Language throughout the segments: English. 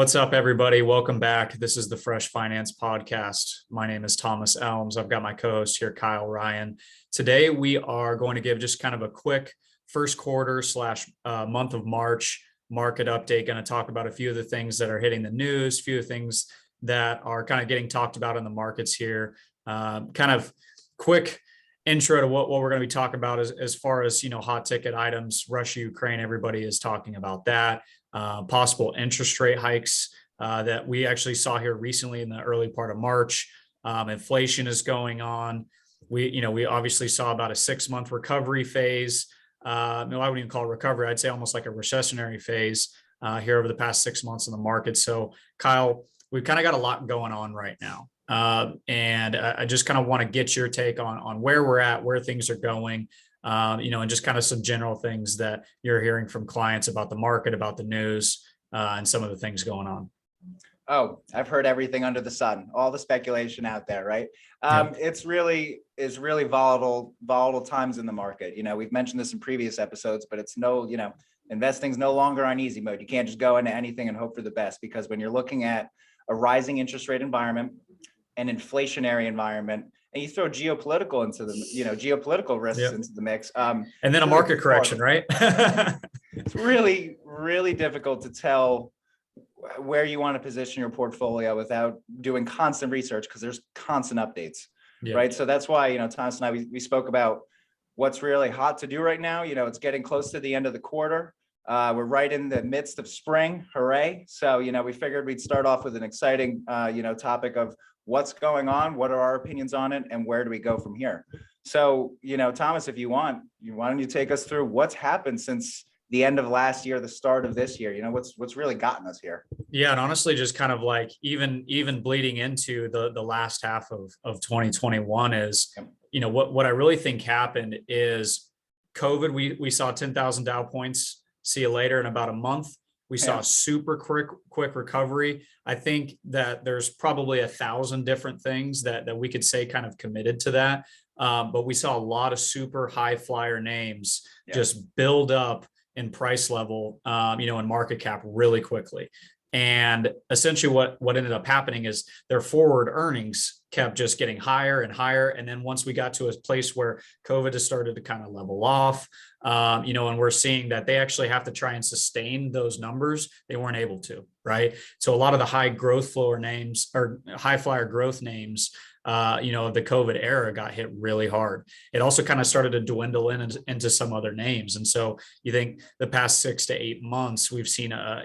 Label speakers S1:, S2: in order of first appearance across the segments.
S1: What's up, everybody? Welcome back. This is the Fresh Finance Podcast. My name is Thomas Elms. I've got my co-host here, Kyle Ryan. Today, we are going to give just kind of a quick first quarter slash month of March market update. Going to talk about a few of the things that are hitting the news, a few of the things that are kind of getting talked about in the markets here. Kind of quick intro to what we're going to be talking about as far as, hot ticket items. Russia, Ukraine, everybody is talking about that. Possible interest rate hikes that we actually saw here recently in the early part of March. Inflation is going on. We obviously saw about a 6-month recovery phase. I wouldn't even call it recovery. I'd say almost like a recessionary phase here over the past 6 months in the market. So, Kyle, we've kind of got a lot going on right now. And I just kind of want to get your take on where we're at, where things are going. And just kind of some general things that you're hearing from clients about the market, about the news, and some of the things going on.
S2: Oh, I've heard everything under the sun, all the speculation out there, right? It's really volatile times in the market. We've mentioned this in previous episodes, but it's investing's no longer on easy mode. You can't just go into anything and hope for the best, because when you're looking at a rising interest rate environment, an inflationary environment, and you throw geopolitical into the, geopolitical risks into the mix.
S1: And then a market correction, right?
S2: It's really, really difficult to tell where you want to position your portfolio without doing constant research, because there's constant updates, right? So that's why, Thomas and I, we spoke about what's really hot to do right now. It's getting close to the end of the quarter. We're right in the midst of spring, hooray. So, we figured we'd start off with an exciting, topic of what's going on, what are our opinions on it, and where do we go from here? So, Thomas, if you want, why don't you take us through what's happened since the end of last year, the start of this year? What's really gotten us here?
S1: Yeah, and honestly, just kind of like even bleeding into the last half of 2021 is, what I really think happened is COVID. We saw 10,000 Dow points. See you later in about a month. We saw a super quick recovery. I think that there's probably 1,000 different things that we could say kind of committed to that. But we saw a lot of super high flyer names just build up in price level, in market cap really quickly. And essentially what ended up happening is their forward earnings kept just getting higher and higher. And then once we got to a place where COVID has started to kind of level off, and we're seeing that they actually have to try and sustain those numbers, they weren't able to, right? So a lot of the high growth floor names or high flyer growth names, of the COVID era got hit really hard. It also kind of started to dwindle into some other names. And so you think the past 6 to 8 months, we've seen a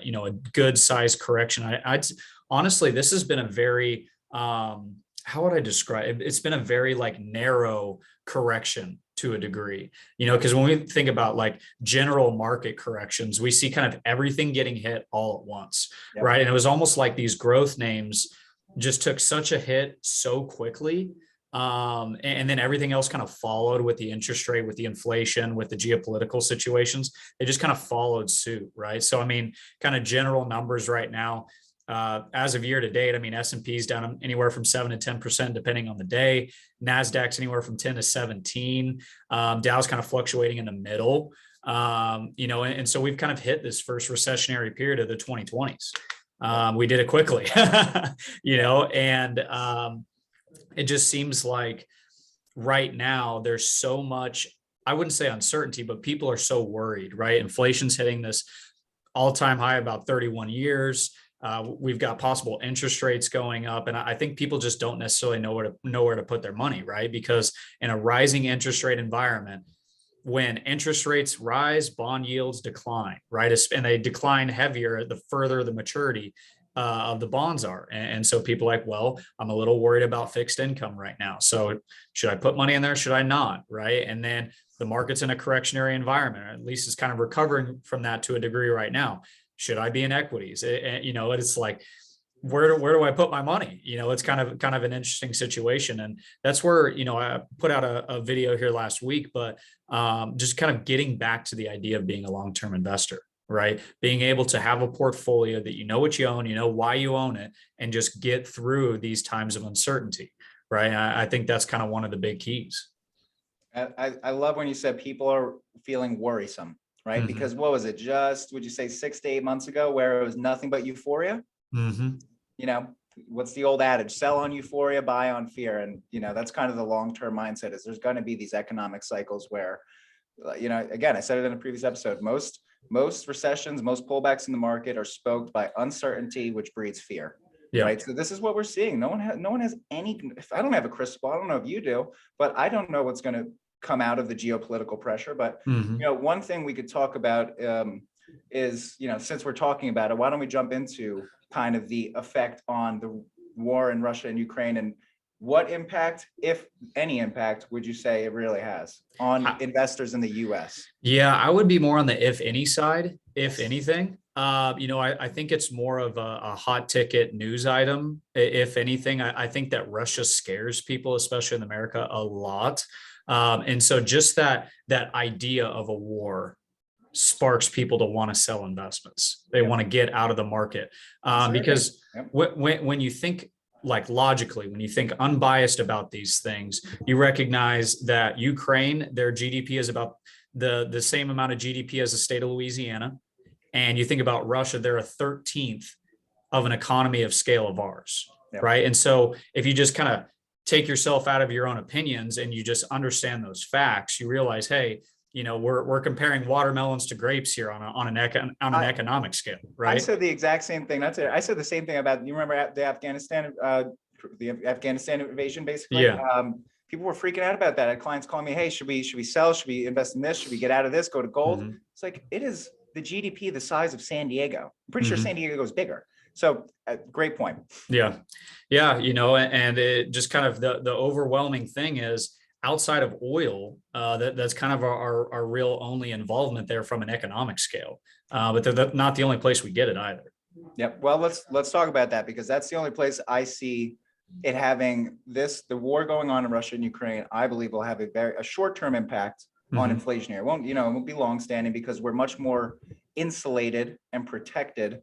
S1: good size correction. I'd honestly, this has been a very, how would I describe it? It's been a very narrow correction to a degree, because when we think about general market corrections, we see kind of everything getting hit all at once, right? And it was almost like these growth names just took such a hit so quickly. And then everything else kind of followed with the interest rate, with the inflation, with the geopolitical situations. They just kind of followed suit, right? So, kind of general numbers right now, as of year to date, S&P is down anywhere from 7 to 10%, depending on the day. NASDAQ's anywhere from 10 to 17. Dow's kind of fluctuating in the middle. And so we've kind of hit this first recessionary period of the 2020s. We did it quickly, and it just seems like right now there's so much, I wouldn't say uncertainty, but people are so worried, right? Inflation's hitting this all-time high, about 31 years. We've got possible interest rates going up. And I think people just don't necessarily know where to put their money, right? Because in a rising interest rate environment, when interest rates rise, bond yields decline, right? And they decline heavier the further the maturity of the bonds are. And so people are like, well, I'm a little worried about fixed income right now. So should I put money in there? Should I not? Right. And then the market's in a correctionary environment, or at least it's kind of recovering from that to a degree right now. Should I be in equities? It's like, where do I put my money? It's kind of an interesting situation. And that's where, I put out a video here last week, but just kind of getting back to the idea of being a long-term investor, right? Being able to have a portfolio that what you own, why you own it, and just get through these times of uncertainty, right? I think that's kind of one of the big keys.
S2: I love when you said people are feeling worrisome, right? Mm-hmm. Because what was it, would you say 6 to 8 months ago, where it was nothing but euphoria?
S1: Mhm.
S2: You know, what's the old adage? Sell on euphoria, buy on fear. And, that's kind of the long-term mindset is there's going to be these economic cycles where, again, I said it in a previous episode, most recessions, most pullbacks in the market are stoked by uncertainty, which breeds fear.
S1: Yeah.
S2: Right. So this is what we're seeing. No one has any, if I don't have a crystal ball, I don't know if you do, but I don't know what's going to come out of the geopolitical pressure. But, one thing we could talk about is, since we're talking about it, why don't we jump into kind of the effect on the war in Russia and Ukraine, and what impact, if any impact, would you say it really has on investors in the US?
S1: Yeah, I would be more on the if any side, if anything. I think it's more of a hot ticket news item. If anything, I think that Russia scares people, especially in America, a lot. And so just that idea of a war sparks people to want to sell investments. They want to get out of the market because when you think like logically, when you think unbiased about these things, you recognize that Ukraine, their GDP is about the same amount of GDP as the state of Louisiana. And you think about Russia, they're a 13th of an economy of scale of ours, right? And so if you just kind of take yourself out of your own opinions and you just understand those facts, you realize, hey, we're comparing watermelons to grapes here on an economic scale, right?
S2: I said the exact same thing. That's it. I said the same thing about, you remember the Afghanistan invasion, basically?
S1: Yeah.
S2: People were freaking out about that. I had clients calling me, hey, should we sell? Should we invest in this? Should we get out of this? Go to gold? It's like, it is the GDP the size of San Diego. I'm pretty sure San Diego is bigger. So great point.
S1: Yeah. And it just kind of the overwhelming thing is outside of oil, that's kind of our real only involvement there from an economic scale. But they're not the only place we get it either.
S2: Yep. Well, let's talk about that, because that's the only place I see it having the war going on in Russia and Ukraine. I believe will have a short-term impact on inflation here. It won't be long-standing because we're much more insulated and protected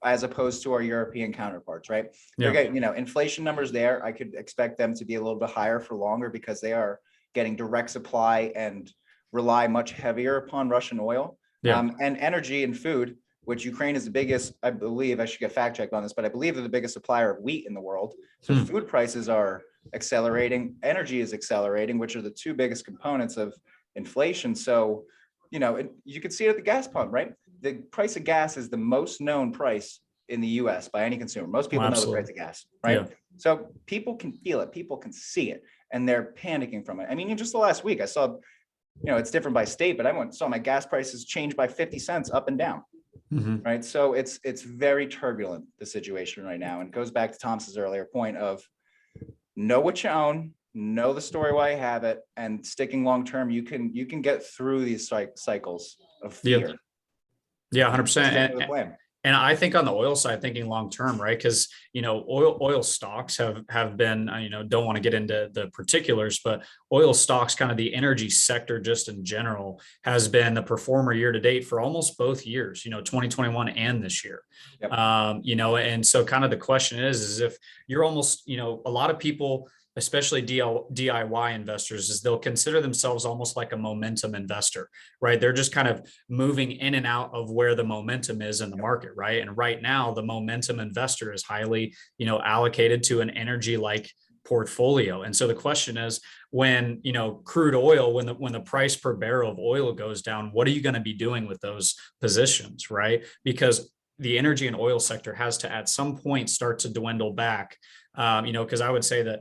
S2: as opposed to our European counterparts, right? They're getting, inflation numbers there. I could expect them to be a little bit higher for longer because they are getting direct supply and rely much heavier upon Russian oil and energy and food, which Ukraine is the biggest, I believe, I should get fact checked on this, but I believe they're the biggest supplier of wheat in the world. So food prices are accelerating, energy is accelerating, which are the two biggest components of inflation. So, you can see it at the gas pump, right? The price of gas is the most known price in the US by any consumer. Most people know the price of gas, right? Yeah. So people can feel it, people can see it, and they're panicking from it. I mean, just the last week I saw, it's different by state, but I saw my gas prices change by 50 cents up and down. Right. So it's very turbulent, the situation right now. And it goes back to Thomas's earlier point of know what you own, know the story while you have it, and sticking long term, you can get through these cycles of fear.
S1: Yeah, 100%. And I think on the oil side, thinking long term, right? Because oil stocks have been, don't want to get into the particulars, but oil stocks, kind of the energy sector, just in general, has been the performer year to date for almost both years. 2021 and this year. And so kind of the question is if you're almost, a lot of people, especially DIY investors, is they'll consider themselves almost like a momentum investor, right? They're just kind of moving in and out of where the momentum is in the market, right? And right now, the momentum investor is highly, allocated to an energy-like portfolio. And so the question is, when, crude oil, when the price per barrel of oil goes down, what are you going to be doing with those positions, right? Because the energy and oil sector has to, at some point, start to dwindle back. Because I would say that,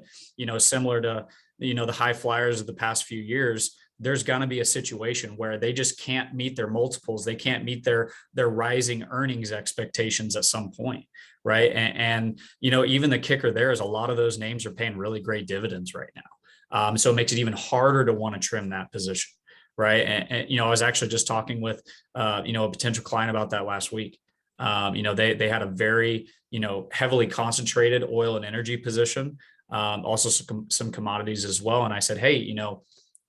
S1: similar to, the high flyers of the past few years, there's going to be a situation where they just can't meet their multiples. They can't meet their rising earnings expectations at some point. Right. And even the kicker there is a lot of those names are paying really great dividends right now. So it makes it even harder to want to trim that position. Right. And I was actually just talking with, a potential client about that last week. They had a very, heavily concentrated oil and energy position, also some commodities as well. And I said, hey,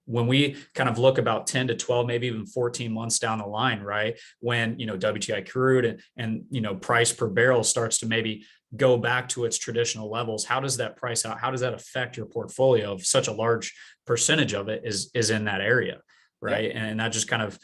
S1: when we kind of look about 10 to 12, maybe even 14 months down the line, right, when, WTI crude and price per barrel starts to maybe go back to its traditional levels, how does that price out? How does that affect your portfolio if such a large percentage of it is in that area, right? And that just kind of,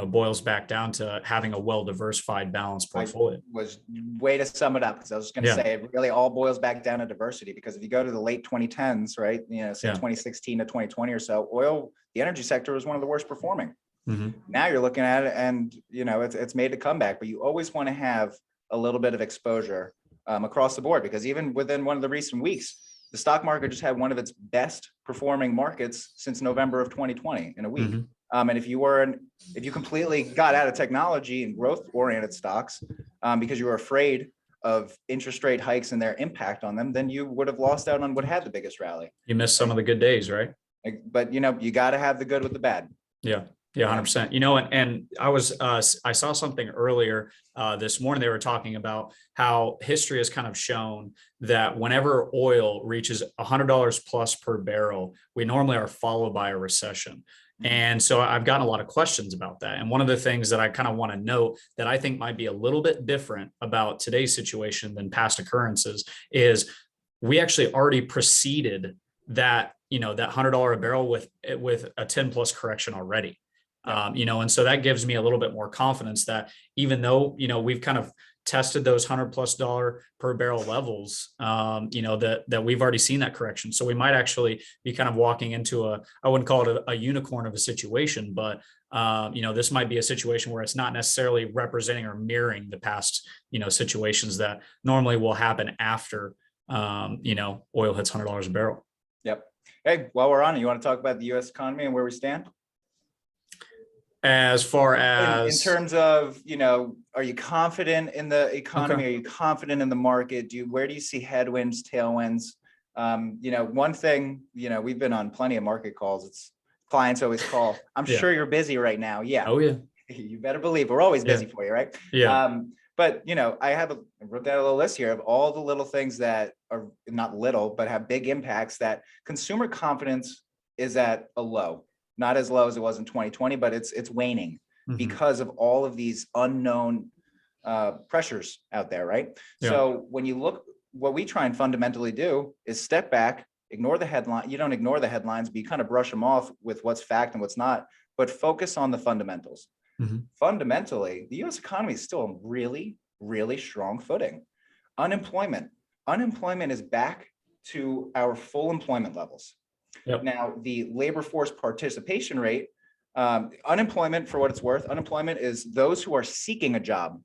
S1: boils back down to having a well-diversified, balanced portfolio.
S2: Was way to sum it up, because I was going to say it really all boils back down to diversity, because if you go to the late 2010s, right, say 2016 to 2020 or so, the energy sector was one of the worst performing. Now you're looking at it and, it's made a comeback, but you always want to have a little bit of exposure across the board, because even within one of the recent weeks, the stock market just had one of its best performing markets since November of 2020 in a week. And if you completely got out of technology and growth oriented stocks because you were afraid of interest rate hikes and their impact on them, then you would have lost out on what had the biggest rally.
S1: You missed some of the good days, right?
S2: But you got to have the good with the bad.
S1: Yeah. 100%. And I saw something earlier this morning. They were talking about how history has kind of shown that whenever oil reaches $100 plus per barrel, we normally are followed by a recession. And so I've gotten a lot of questions about that. And one of the things that I kind of want to note that I think might be a little bit different about today's situation than past occurrences is we actually already preceded that, that $100 a barrel with a 10 plus correction already. And so that gives me a little bit more confidence that even though, we've kind of tested those $100+ per barrel levels, that we've already seen that correction. So we might actually be kind of walking into I wouldn't call it a unicorn of a situation, but, this might be a situation where it's not necessarily representing or mirroring the past, situations that normally will happen after, oil hits $100 a barrel. Yep.
S2: Hey, while we're on it, you want to talk about the U.S. economy and where we stand?
S1: As far as
S2: in terms of, are you confident in the economy? Okay. Are you confident in the market? Where do you see headwinds, tailwinds? One thing, we've been on plenty of market calls. It's clients always call. I'm sure you're busy right now. Yeah.
S1: Oh yeah.
S2: You better believe we're always busy for you, right?
S1: Yeah.
S2: But I wrote down a little list here of all the little things that are not little, but have big impacts. That consumer confidence is at a low. Not as low as it was in 2020, but it's waning because of all of these unknown pressures out there, right? Yeah. So when you look, what we try and fundamentally do is step back, ignore the headline. You don't ignore the headlines, but you kind of brush them off with what's fact and what's not, but focus on the fundamentals. Fundamentally, the U.S. economy is still on really, really strong footing. Unemployment is back to our full employment levels. Yep. Now, the labor force participation rate, unemployment, for what it's worth, unemployment is those who are seeking a job.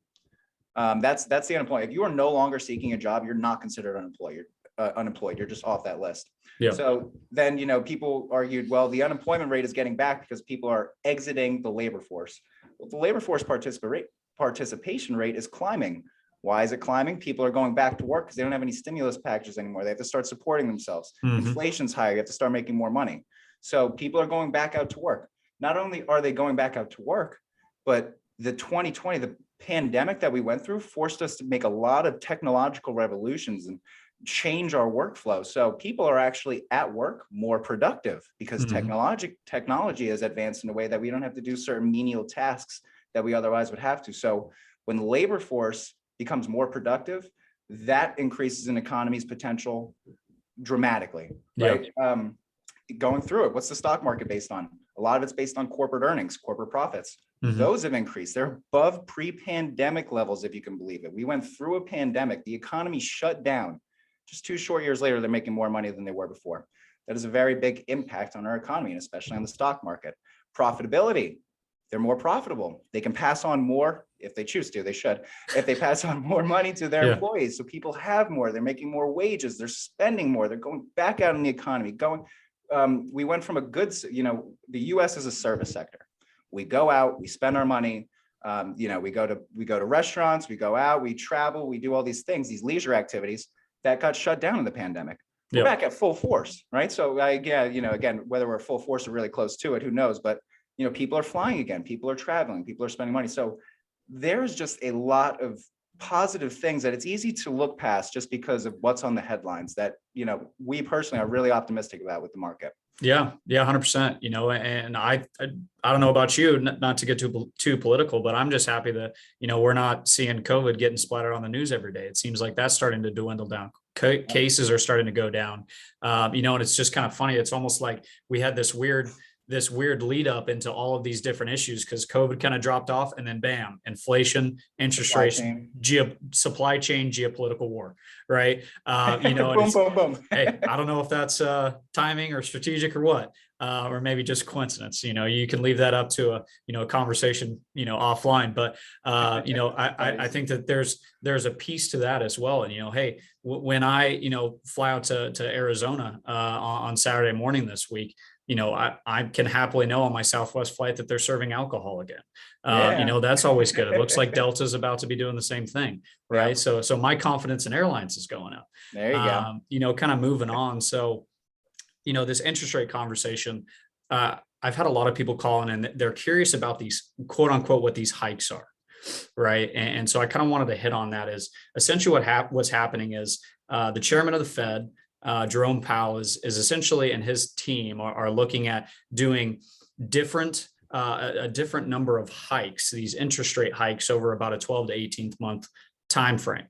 S2: That's the unemployment. If you are no longer seeking a job, you're not considered unemployed. You're just off that list. Yeah. So then, people argued, well, the unemployment rate is getting back because people are exiting the labor force. Well, the labor force participation rate is climbing. Why is it climbing? People are going back to work because they don't have any stimulus packages anymore. They have to start supporting themselves. Inflation's higher. You have to start making more money. So people are going back out to work. Not only are they going back out to work, but the 2020, the pandemic that we went through forced us to make a lot of technological revolutions and change our workflow. So people are actually at work more productive because technology has advanced in a way that we don't have to do certain menial tasks that we otherwise would have to. So when the labor force becomes more productive, that increases an economy's potential dramatically, right? Going through it, what's the stock market based on? A lot of it's based on corporate earnings, corporate profits. Those have increased. They're above pre-pandemic levels, if you can believe it. We went through a pandemic. The economy shut down. Just 2 short years later, they're making more money than they were before. That is a very big impact on our economy, and especially on the stock market. Profitability. They're more profitable. They can pass on more if they choose to. They should. If they pass on more money to their employees, so people have more. They're making more wages. They're spending more. They're going back out in the economy. We went from a goods. The U.S. is a service sector. We go out. We spend our money. We go to restaurants. We go out. We travel. We do all these things. These leisure activities that got shut down in the pandemic. We're back at full force, right? So again, whether we're full force or really close to it, who knows? But people are flying again, people are traveling, people are spending money. So there's just a lot of positive things that it's easy to look past just because of what's on the headlines that, we personally are really optimistic about with the market.
S1: Yeah, 100%. And I don't know about you, not to get too political, but I'm just happy that, we're not seeing COVID getting splattered on the news every day. It seems like that's starting to dwindle down. Cases are starting to go down, and it's just kind of funny. It's almost like we had this weird this weird lead up into all of these different issues because COVID kind of dropped off, and then bam, inflation, interest rates, supply chain, geopolitical war, right?
S2: Boom, boom, boom.
S1: Hey, I don't know if that's timing or strategic or what, or maybe just coincidence. You can leave that up to a conversation, offline. But I think that there's a piece to that as well. And hey, when I fly out to Arizona on Saturday morning this week, I can happily know on my Southwest flight that they're serving alcohol again. That's always good. It looks like Delta's about to be doing the same thing, right? Yep. So my confidence in airlines is going up.
S2: There you go.
S1: Kind of moving on. So, this interest rate conversation, I've had a lot of people calling and they're curious about these quote unquote, what these hikes are. Right. And so I kind of wanted to hit on that. Is essentially what's happening is the chairman of the Fed, Jerome Powell is essentially, and his team are looking at doing a different number of hikes, these interest rate hikes over about a 12 to 18 month time frame.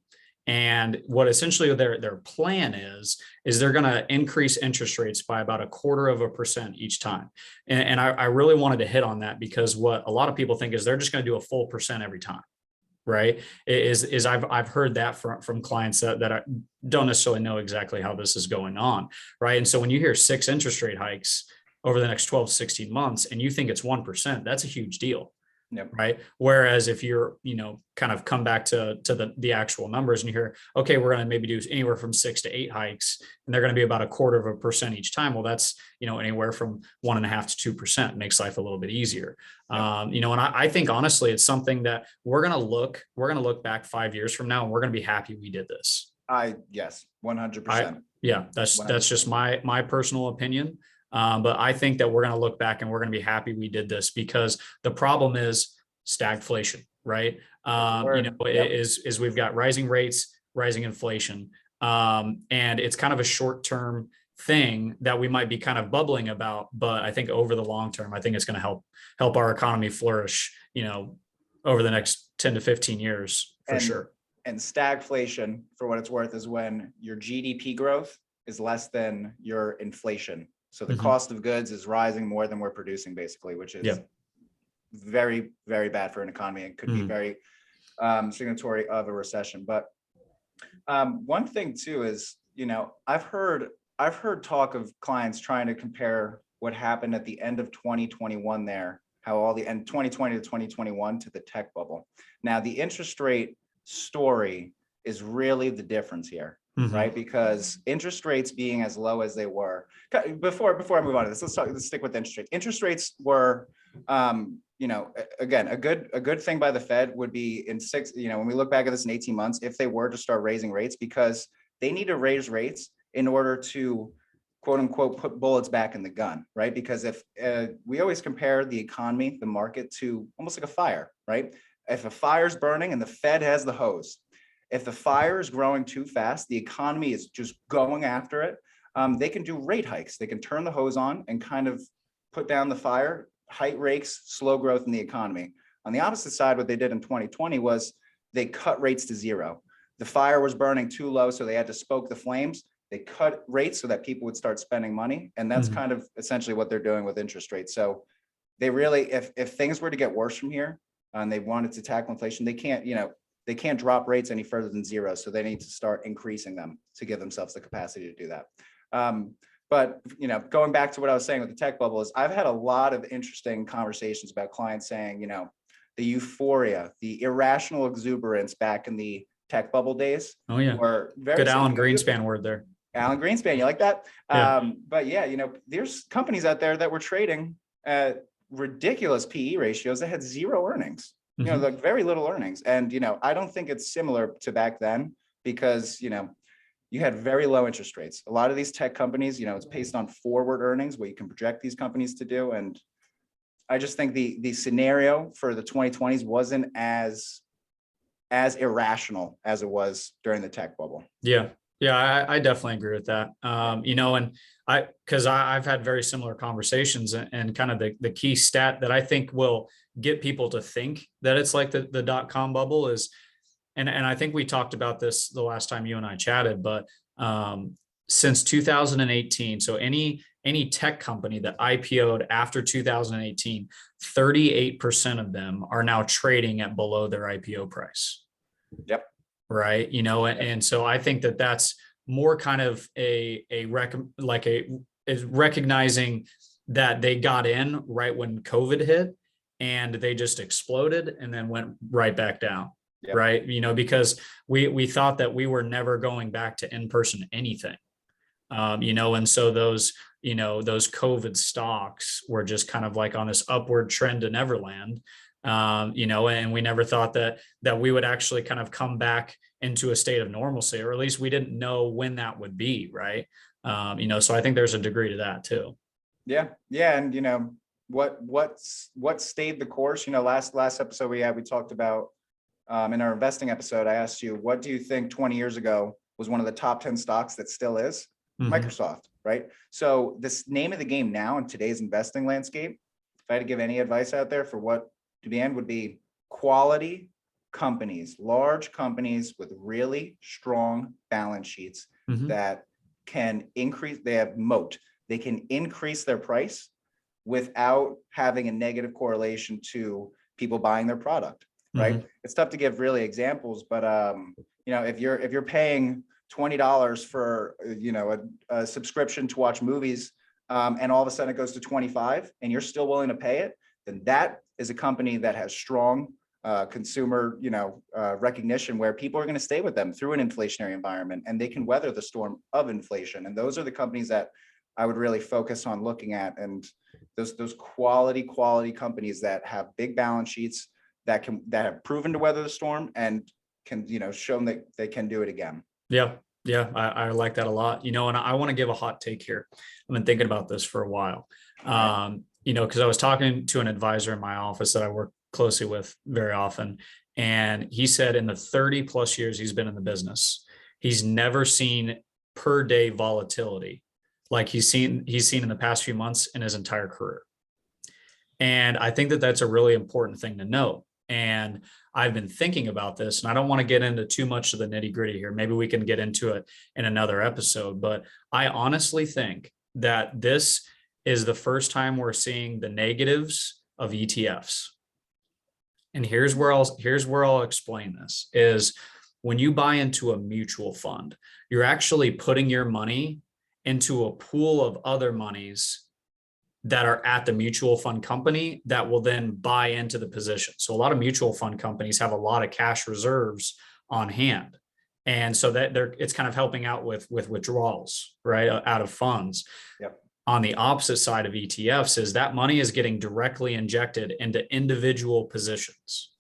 S1: And what essentially their plan is they're going to increase interest rates by about 0.25% each time. And I really wanted to hit on that because what a lot of people think is they're just going to do a full percent every time. Right. I've heard that from clients that don't necessarily know exactly how this is going on. Right. And so when you hear 6 interest rate hikes over the next 12 to 16 months and you think it's 1%, that's a huge deal.
S2: Yep.
S1: Right. Whereas if you're, kind of come back to the actual numbers and you hear, okay, we're going to maybe do anywhere from 6 to 8 hikes and they're going to be about 0.25% each time. Well, that's, anywhere from 1.5% to 2%. Makes life a little bit easier. Yep. And I think honestly, it's something that we're going to look back 5 years from now and we're going to be happy we did this.
S2: Yes, 100%.
S1: That's just my personal opinion. But I think that we're going to look back and we're going to be happy we did this because the problem is stagflation, right? Is we've got rising rates, rising inflation, and it's kind of a short-term thing that we might be kind of bubbling about. But I think over the long term, I think it's going to help our economy flourish, over the next 10 to 15 years for sure.
S2: And stagflation, for what it's worth, is when your GDP growth is less than your inflation. So the cost of goods is rising more than we're producing, basically, which is very, very bad for an economy and could be very signatory of a recession. But one thing too is, I've heard talk of clients trying to compare what happened at the end of 2021 there, how all the end 2020 to 2021 to the tech bubble. Now, the interest rate story is really the difference here. Right, because interest rates being as low as they were before I move on to this, let's stick with interest rates. Interest rates were, again, a good thing by the Fed would be in when we look back at this in 18 months, if they were to start raising rates, because they need to raise rates in order to quote unquote put bullets back in the gun, right? Because if we always compare the economy, the market, to almost like a fire, right? If a fire's burning and the Fed has the hose. If the fire is growing too fast, the economy is just going after it. They can do rate hikes. They can turn the hose on and kind of put down the fire, height rakes, slow growth in the economy. On the opposite side, what they did in 2020 was they cut rates to zero. The fire was burning too low, so they had to stoke the flames. They cut rates so that people would start spending money. And that's kind of essentially what they're doing with interest rates. So they really, if things were to get worse from here and they wanted to tackle inflation, they can't drop rates any further than zero. So they need to start increasing them to give themselves the capacity to do that. But going back to what I was saying with the tech bubble is I've had a lot of interesting conversations about clients saying, the euphoria, the irrational exuberance back in the tech bubble days.
S1: Oh yeah.
S2: Were very
S1: good Alan Greenspan word there.
S2: Alan Greenspan, you like that?
S1: Yeah.
S2: But yeah, there's companies out there that were trading at ridiculous PE ratios that had zero earnings. Like very little earnings. And, I don't think it's similar to back then because, you had very low interest rates. A lot of these tech companies, it's based on forward earnings, what you can project these companies to do. And I just think the scenario for the 2020s wasn't as irrational as it was during the tech bubble.
S1: Yeah. Yeah, I definitely agree with that. Because I've had very similar conversations and kind of the key stat that I think will get people to think that it's like the .com bubble is, and I think we talked about this the last time you and I chatted, but since 2018, so any any tech company that IPO'd after 2018, 38% of them are now trading at below their IPO price.
S2: Yep.
S1: Right. And so I think that that's more kind of is recognizing that they got in right when COVID hit and they just exploded and then went right back down. Yep. Right. Because we thought that we were never going back to in-person anything. And so those COVID stocks were just kind of like on this upward trend to Neverland. And we never thought that we would actually kind of come back into a state of normalcy, or at least we didn't know when that would be, right? So I think there's a degree to that too.
S2: Yeah. And what stayed the course? Last episode we talked about in our investing episode, I asked you, what do you think 20 years ago was one of the top 10 stocks that still is? Mm-hmm. Microsoft, right? So this name of the game now in today's investing landscape, if I had to give any advice out there for what to be in, would be quality companies, large companies with really strong balance sheets mm-hmm. that can increase, they have moat, they can increase their price without having a negative correlation to people buying their product, right? Mm-hmm. It's tough to give really examples, but if you're paying $20 for a subscription to watch movies, and all of a sudden it goes to $25 and you're still willing to pay it, then that is a company that has strong consumer recognition, where people are going to stay with them through an inflationary environment and they can weather the storm of inflation. And those are the companies that I would really focus on looking at, and those quality companies that have big balance sheets that have proven to weather the storm and can show them that they can do it again.
S1: Yeah, I like that a lot. And I want to give a hot take here. I've been thinking about this for a while. Because I was talking to an advisor in my office that I work closely with very often, and he said in the 30 plus years he's been in the business, he's never seen per day volatility like he's seen in the past few months in his entire career. And I think that that's a really important thing to know. And I've been thinking about this, and I don't want to get into too much of the nitty gritty here. Maybe we can get into it in another episode, but I honestly think that this is the first time we're seeing the negatives of ETFs. And here's where I'll explain this is when you buy into a mutual fund, you're actually putting your money into a pool of other monies that are at the mutual fund company that will then buy into the position. So a lot of mutual fund companies have a lot of cash reserves on hand. And so that it's kind of helping out with withdrawals, right, out of funds.
S2: Yep.
S1: On the opposite side of ETFs is that money is getting directly injected into individual positions,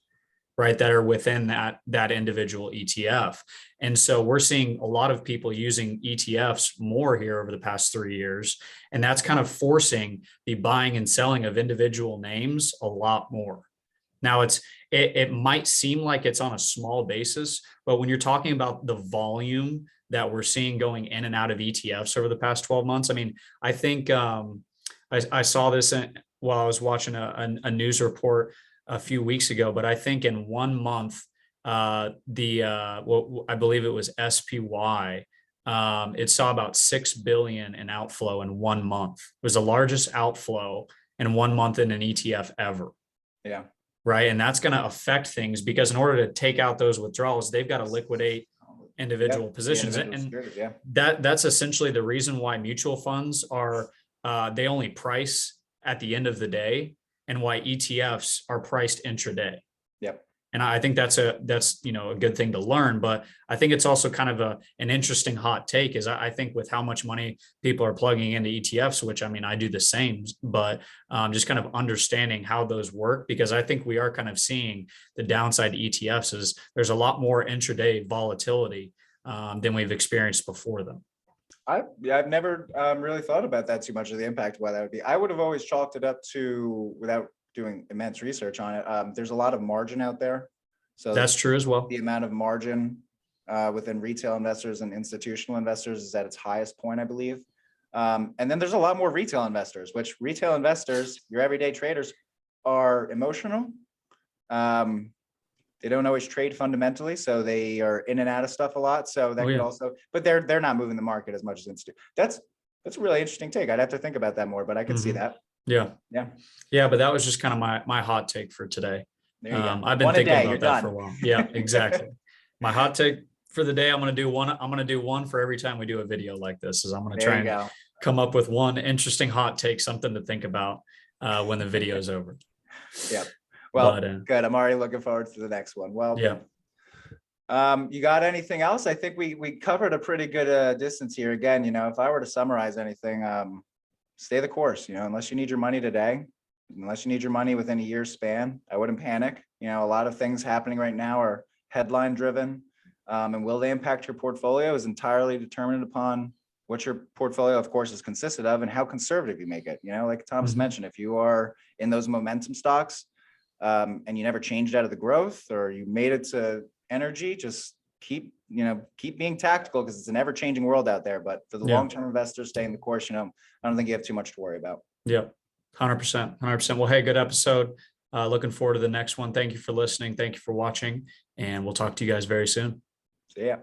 S1: right, that are within that individual ETF. And so we're seeing a lot of people using ETFs more here over the past 3 years. And that's kind of forcing the buying and selling of individual names a lot more. Now it might seem like it's on a small basis, but when you're talking about the volume that we're seeing going in and out of ETFs over the past 12 months, I mean, I think I saw this while I was watching a news report a few weeks ago, but I think in 1 month, I believe it was SPY, it saw about $6 billion in outflow in 1 month. It was the largest outflow in 1 month in an ETF ever.
S2: Yeah.
S1: Right. And that's going to affect things because in order to take out those withdrawals, they've got to liquidate individual positions. That's essentially the reason why mutual funds are, they only price at the end of the day, and why ETFs are priced intraday.
S2: Yep.
S1: And I think that's a good thing to learn, but I think it's also kind of an interesting hot take is I think with how much money people are plugging into ETFs, which I mean, I do the same, but just kind of understanding how those work, because I think we are kind of seeing the downside to ETFs is there's a lot more intraday volatility than we've experienced before them.
S2: I've never really thought about that too much of the impact of why that would be. I would have always chalked it up to, without doing immense research on it, there's a lot of margin out there. So
S1: that's true as well.
S2: The amount of margin within retail investors and institutional investors is at its highest point, I believe. And then there's a lot more retail investors, which retail investors, your everyday traders, are emotional. They don't always trade fundamentally, so they are in and out of stuff a lot. So that could also, but they're not moving the market as much as institute. That's a really interesting take. I'd have to think about that more, but I could see that.
S1: Yeah.
S2: Yeah.
S1: Yeah. But that was just kind of my hot take for today.
S2: There you go.
S1: I've been
S2: One a
S1: thinking
S2: day,
S1: about
S2: you're
S1: that
S2: done.
S1: for a while. Yeah, exactly. My hot take for the day, I'm going to do one for every time we do a video like this. Is I'm going to try and come up with one interesting hot take, something to think about when the video is over.
S2: Yeah. Well, good. I'm already looking forward to the next one. Well,
S1: yeah.
S2: You got anything else? I think we covered a pretty good distance here. Again, if I were to summarize anything, stay the course. Unless you need your money today, unless you need your money within a year's span, I wouldn't panic. A lot of things happening right now are headline driven, and will they impact your portfolio is entirely determined upon what your portfolio, of course, is consisted of and how conservative you make it. Like Thomas mentioned, if you are in those momentum stocks and you never changed out of the growth, or you made it to energy, just keep being tactical, because it's an ever-changing world out there. But for the long-term investors, staying the course, I don't think you have too much to worry about.
S1: Yeah, 100%. Well, hey, good episode. Looking forward to the next one. Thank you for listening. Thank you for watching, and we'll talk to you guys very soon.
S2: See ya.